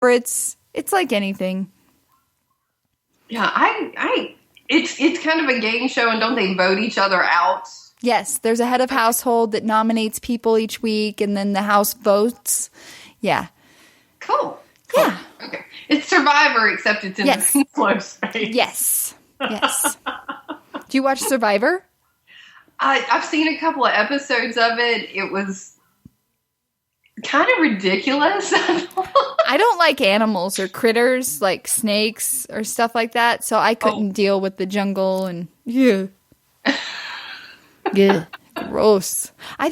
Or it's like anything. Yeah, it's kind of a game show, and don't they vote each other out? Yes, there's a head of household that nominates people each week, and then the house votes. Yeah. Cool. Yeah. Okay. It's Survivor, except it's in the slow space. Yes. Yes. Do you watch Survivor? I've seen a couple of episodes of it. It was kind of ridiculous. I don't like animals or critters like snakes or stuff like that, so I couldn't deal with the jungle and yeah, gross. I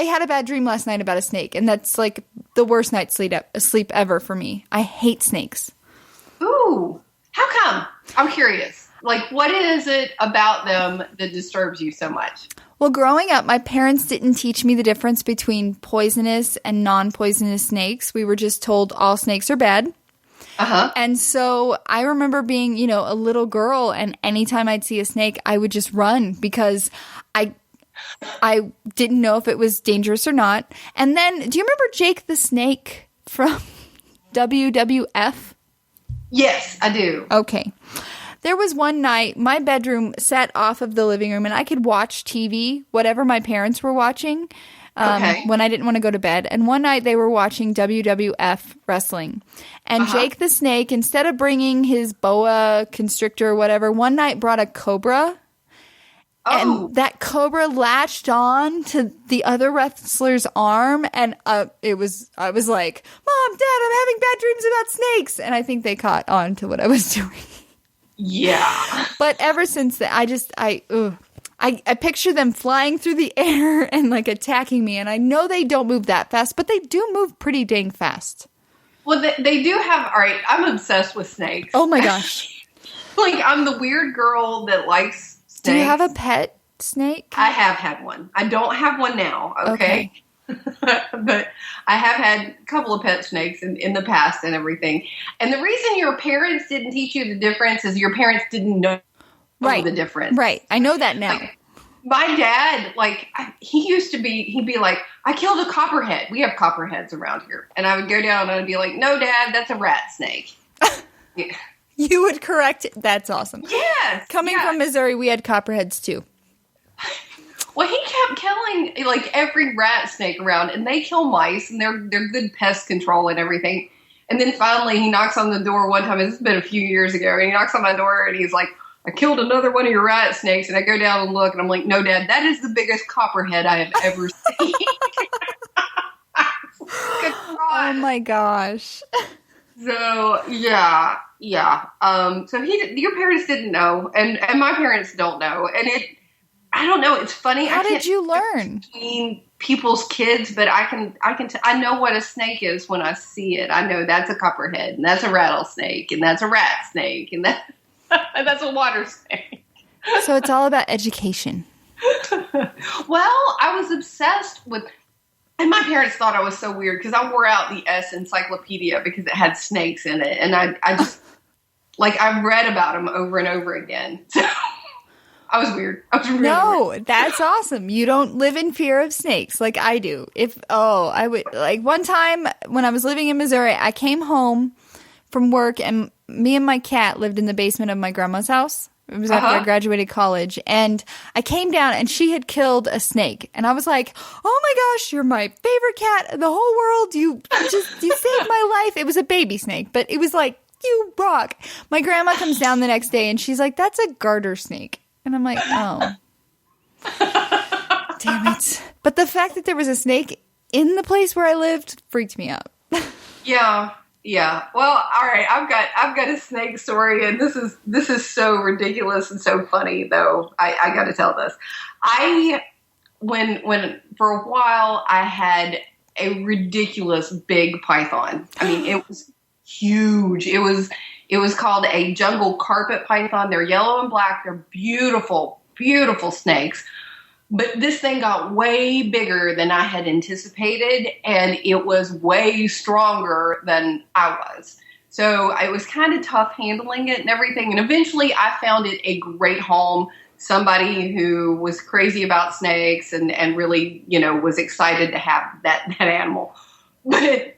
had a bad dream last night about a snake, and that's like the worst night's sleep ever for me. I hate snakes. Ooh, how come? I'm curious. Like, what is it about them that disturbs you so much? Well, growing up, my parents didn't teach me the difference between poisonous and non-poisonous snakes. We were just told all snakes are bad. Uh-huh. And so I remember being, a little girl, and anytime I'd see a snake, I would just run because I didn't know if it was dangerous or not. And then, do you remember Jake the Snake from WWF? Yes, I do. Okay. There was one night, my bedroom sat off of the living room, and I could watch TV, whatever my parents were watching, when I didn't want to go to bed. And one night, they were watching WWF wrestling. And Jake the Snake, instead of bringing his boa constrictor or whatever, one night brought a cobra. And that cobra latched on to the other wrestler's arm, and I was like, "Mom, Dad, I'm having bad dreams about snakes." And I think they caught on to what I was doing. Yeah. But ever since then, I picture them flying through the air and like attacking me, and I know they don't move that fast, but they do move pretty dang fast. Well, they do have. All right, I'm obsessed with snakes. Oh my gosh! Like, I'm the weird girl that likes snakes. Do you have a pet snake? I have had one. I don't have one now. Okay. But I have had a couple of pet snakes in the past and everything. And the reason your parents didn't teach you the difference is your parents didn't know the difference. Right. I know that now. Like, my dad, he'd be like, "I killed a copperhead." We have copperheads around here. And I would go down and I'd be like, "No, Dad, that's a rat snake." Yeah. You would correct it. That's awesome. Yes. Coming from Missouri, we had copperheads too. Well, he kept killing like every rat snake around, and they kill mice, and they're good pest control and everything. And then finally, he knocks on the door one time. It's been a few years ago, and he knocks on my door, and he's like, "I killed another one of your rat snakes." And I go down and look, and I'm like, "No, Dad, that is the biggest copperhead I have ever seen." Good God. Oh my gosh. So yeah. So your parents didn't know, and my parents don't know, and I don't know. It's funny. How did you learn? Between people's kids, but I know what a snake is when I see it. I know that's a copperhead, and that's a rattlesnake, and that's a rat snake, and that's a water snake. So it's all about education. Well, I was obsessed with, and my parents thought I was so weird because I wore out the S encyclopedia because it had snakes in it, and I just I read about them over and over again. So I was weird. I was really weird. That's awesome. You don't live in fear of snakes like I do. I would, like, one time when I was living in Missouri, I came home from work, and me and my cat lived in the basement of my grandma's house. It was after I graduated college, and I came down, and she had killed a snake, and I was like, "Oh my gosh, you're my favorite cat in the whole world. You saved my life." It was a baby snake, but it was like, "You rock." My grandma comes down the next day, and she's like, "That's a garter snake." And I'm like, "Oh, damn it." But the fact that there was a snake in the place where I lived freaked me out. Yeah. Well, all right. I've got a snake story, and this is so ridiculous and so funny, though. I got to tell this. When for a while I had a ridiculous big python. I mean, it was huge. It was called a jungle carpet python. They're yellow and black. They're beautiful, beautiful snakes. But this thing got way bigger than I had anticipated, and it was way stronger than I was. So it was kind of tough handling it and everything. And eventually I found it a great home. Somebody who was crazy about snakes and really, was excited to have that animal. But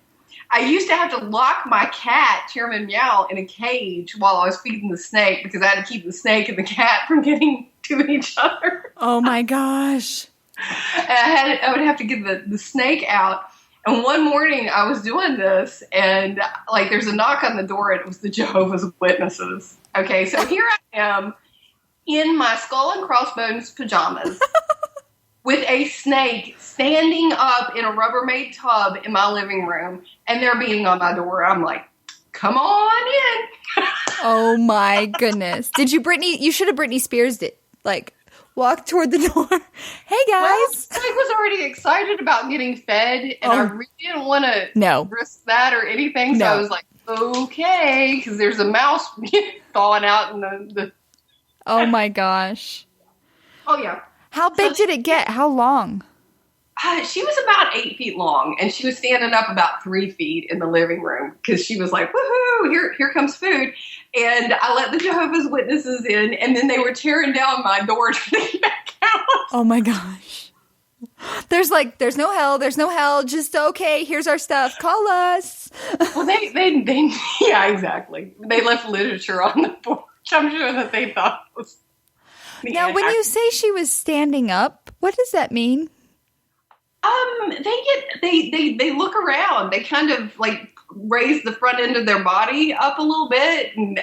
I used to have to lock my cat, Chairman Meow, in a cage while I was feeding the snake because I had to keep the snake and the cat from getting to each other. Oh my gosh. And I would have to get the snake out. And one morning I was doing this and like there's a knock on the door and it was the Jehovah's Witnesses. Okay, so here I am in my skull and crossbones pajamas with a snake standing up in a Rubbermaid tub in my living room, and they're beating on my door. I'm like, come on in. Oh my goodness. Did you you should have Britney Spears'd it. Like, walk toward the door. Hey guys. Well, I was already excited about getting fed, and I really didn't want to risk that or anything. So I was like, okay, because there's a mouse falling out in the Oh my gosh. Oh yeah. How big did it get? How long? She was about 8 feet long, and she was standing up about 3 feet in the living room because she was like, woohoo, here comes food. And I let the Jehovah's Witnesses in, and then they were tearing down my door to get back out. Oh my gosh. There's no hell, just okay, here's our stuff, call us. Well, they yeah, exactly. They left literature on the porch. I'm sure that they thought it was Now, when you say she was standing up, what does that mean? They look around. They kind of like raise the front end of their body up a little bit and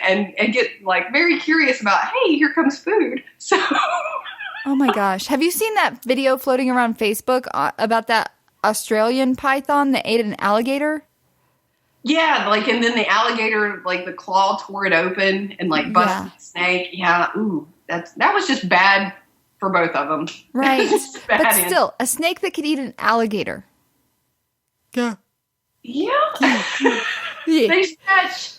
get like very curious about, hey, here comes food. So, oh my gosh, have you seen that video floating around Facebook about that Australian python that ate an alligator? Yeah, like, and then the alligator, like the claw tore it open and like busted the snake. Yeah, ooh, that was just bad for both of them. Right. But still, a snake that could eat an alligator. Yeah. Yeah. They stretch.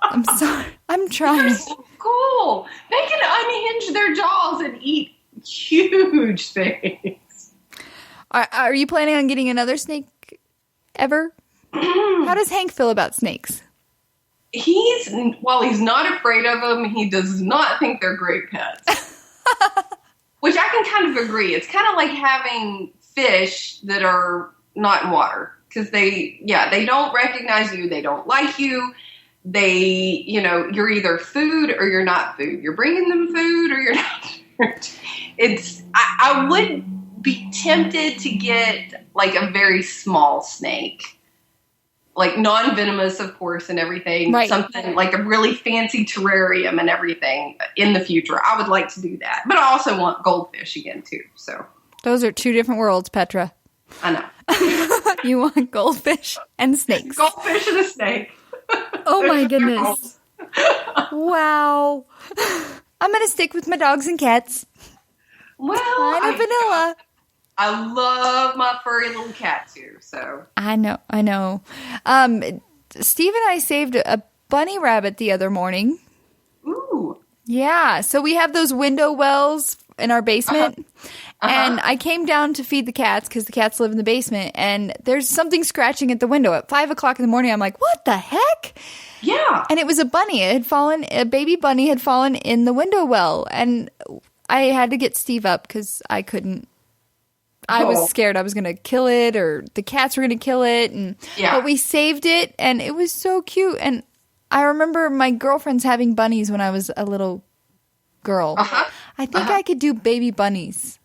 I'm sorry. I'm trying. They're so cool. They can unhinge their jaws and eat huge things. Are you planning on getting another snake ever? How does Hank feel about snakes? While he's not afraid of them, he does not think they're great pets. Which I can kind of agree. It's kind of like having fish that are not in water. Because they don't recognize you. They don't like you. You're either food or you're not food. You're bringing them food or you're not. I would be tempted to get like a very small snake. Like non-venomous, of course, and everything. Right. Something like a really fancy terrarium and everything in the future. I would like to do that. But I also want goldfish again, too. So those are two different worlds, Petra. I know. You want goldfish and snakes. Goldfish and a snake. Oh, my goodness. Wow. I'm going to stick with my dogs and cats. Well, kind of vanilla. I love my furry little cat too, so. I know. Steve and I saved a bunny rabbit the other morning. Ooh. Yeah, so we have those window wells in our basement, and I came down to feed the cats because the cats live in the basement, and there's something scratching at the window at 5 o'clock in the morning. I'm like, what the heck? Yeah. And it was a bunny. A baby bunny had fallen in the window well, and I had to get Steve up because I couldn't. I was scared I was going to kill it or the cats were going to kill it. But we saved it, and it was so cute. And I remember my girlfriends having bunnies when I was a little girl. I think I could do baby bunnies.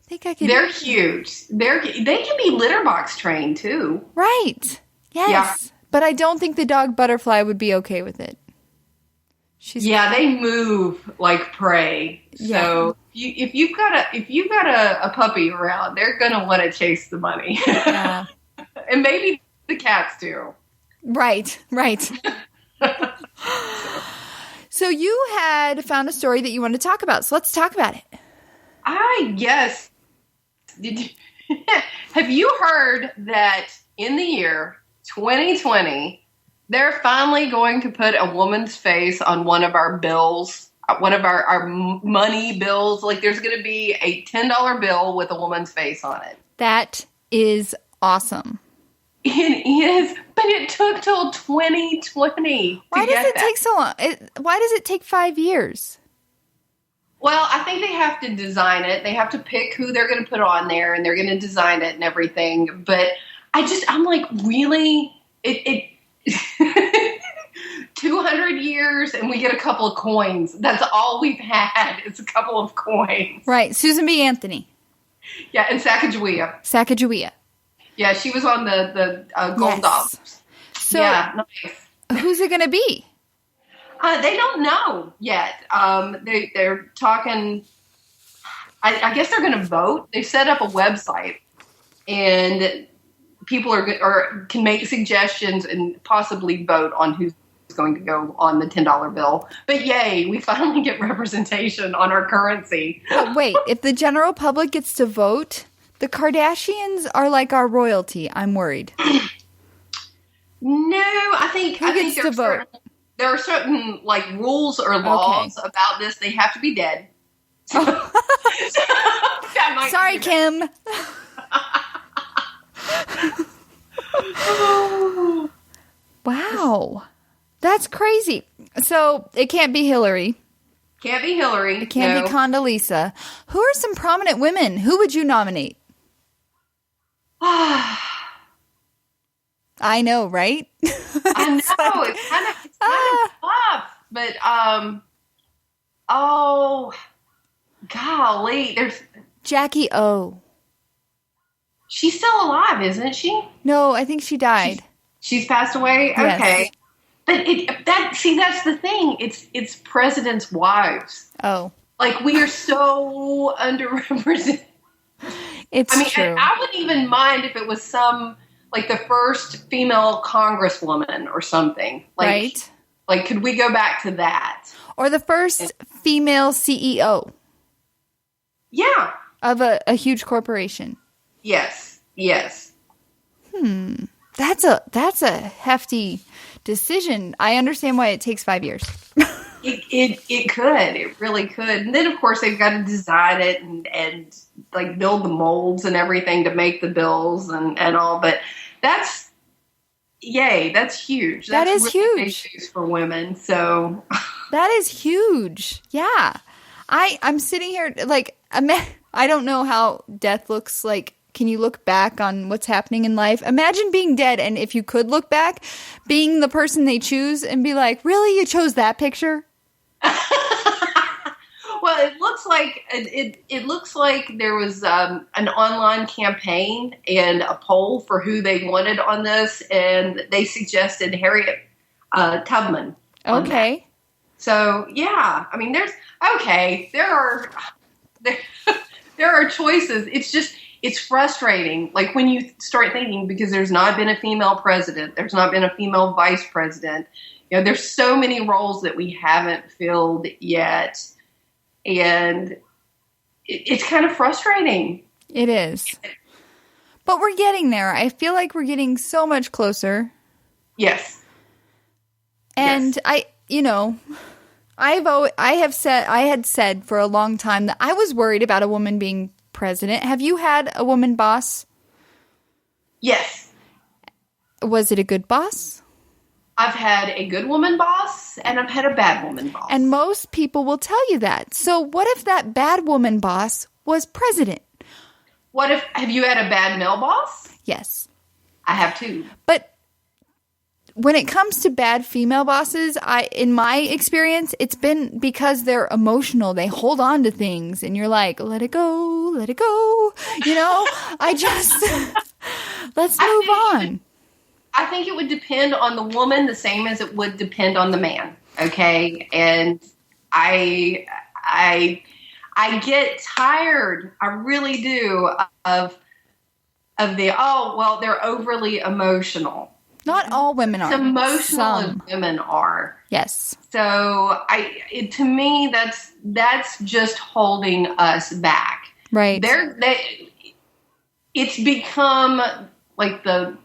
I think I could. They're huge. They can be litter box trained, too. Right. Yes. Yeah. But I don't think the dog Butterfly would be okay with it. They move like prey. Yeah. So if you've got a puppy around, they're gonna want to chase the bunny. Yeah. And maybe the cats too. Right. So you had found a story that you wanted to talk about. So let's talk about it. Yes. Have you heard that in the year 2020? They're finally going to put a woman's face on one of our bills, one of our money bills. Like there's going to be a $10 bill with a woman's face on it. That is awesome. It is, but it took till 2020. Why does it take so long? Why does it take 5 years? Well, I think they have to design it. They have to pick who they're going to put on there, and they're going to design it and everything. But I'm like, really? It 200 years and we get a couple of coins. That's all we've had. It's a couple of coins. Right. Susan B. Anthony. Yeah, and Sacagawea. Sacagawea. Yeah, she was on the gold dollars. So, yeah, nice. Who's it going to be? They don't know yet. They're talking. I guess they're going to vote. They set up a website, and people can make suggestions and possibly vote on who's going to go on the $10 bill. But yay, we finally get representation on our currency. But wait, if the general public gets to vote, the Kardashians are like our royalty. I'm worried. No, I think to vote? There are certain like rules or laws about this. They have to be dead. Sorry, Kim. Wow. That's crazy. So it can't be Hillary. Can't be Hillary. It can't be Condoleezza. Who are some prominent women? Who would you nominate? I know, right? I know. It's kind of tough. But, oh, golly. There's Jackie O. She's still alive, isn't she? No, I think she died. She's passed away? Yes. Okay. But that's the thing. It's presidents' wives. Oh. Like, we are so underrepresented. It's true. I wouldn't even mind if it was some, like, the first female congresswoman or something. Like, right. Like, could we go back to that? Or the first female CEO. Yeah. Of a huge corporation. Yes. Yes. That's a hefty decision. I understand why it takes 5 years. It could. It really could. And then, of course, they've got to design it and like build the molds and everything to make the bills and all. But that's huge. That is really huge. Issues for women. So that is huge. Yeah. I'm sitting here like, I don't know how death looks like. Can you look back on what's happening in life? Imagine being dead, and if you could look back, being the person they choose and be like, really, you chose that picture? Well, it looks like there was an online campaign and a poll for who they wanted on this, and they suggested Harriet Tubman. Okay. So yeah, I mean, there are choices. It's frustrating. Like when you start thinking, because there's not been a female president, there's not been a female vice president. You know, there's so many roles that we haven't filled yet. And it's kind of frustrating. It is. But we're getting there. I feel like we're getting so much closer. Yes. And yes. I had said for a long time that I was worried about a woman being president. Have you had a woman boss? Yes. Was it a good boss? I've had a good woman boss and I've had a bad woman boss. And most people will tell you that. So what if that bad woman boss was president? Have you had a bad male boss? Yes. I have too. But when it comes to bad female bosses, in my experience, it's been because they're emotional. They hold on to things and you're like, let it go, let it go. Let's move on. I think it would depend on the woman the same as it would depend on the man. Okay. And I get tired. I really do of they're overly emotional. Not all women are. As emotional as women are. Yes. So to me, that's just holding us back. Right. It's become like the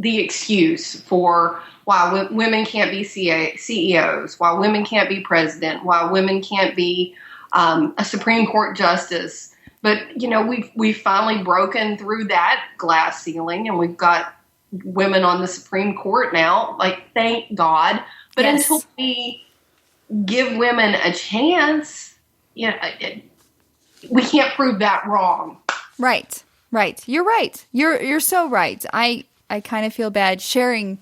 excuse for why women can't be CEOs, why women can't be president, why women can't be a Supreme Court justice. But we've finally broken through that glass ceiling, and we've got women on the Supreme Court now. Like, thank God. But yes. Until we give women a chance, we can't prove that wrong. Right. Right. You're right. You're so right. I kind of feel bad sharing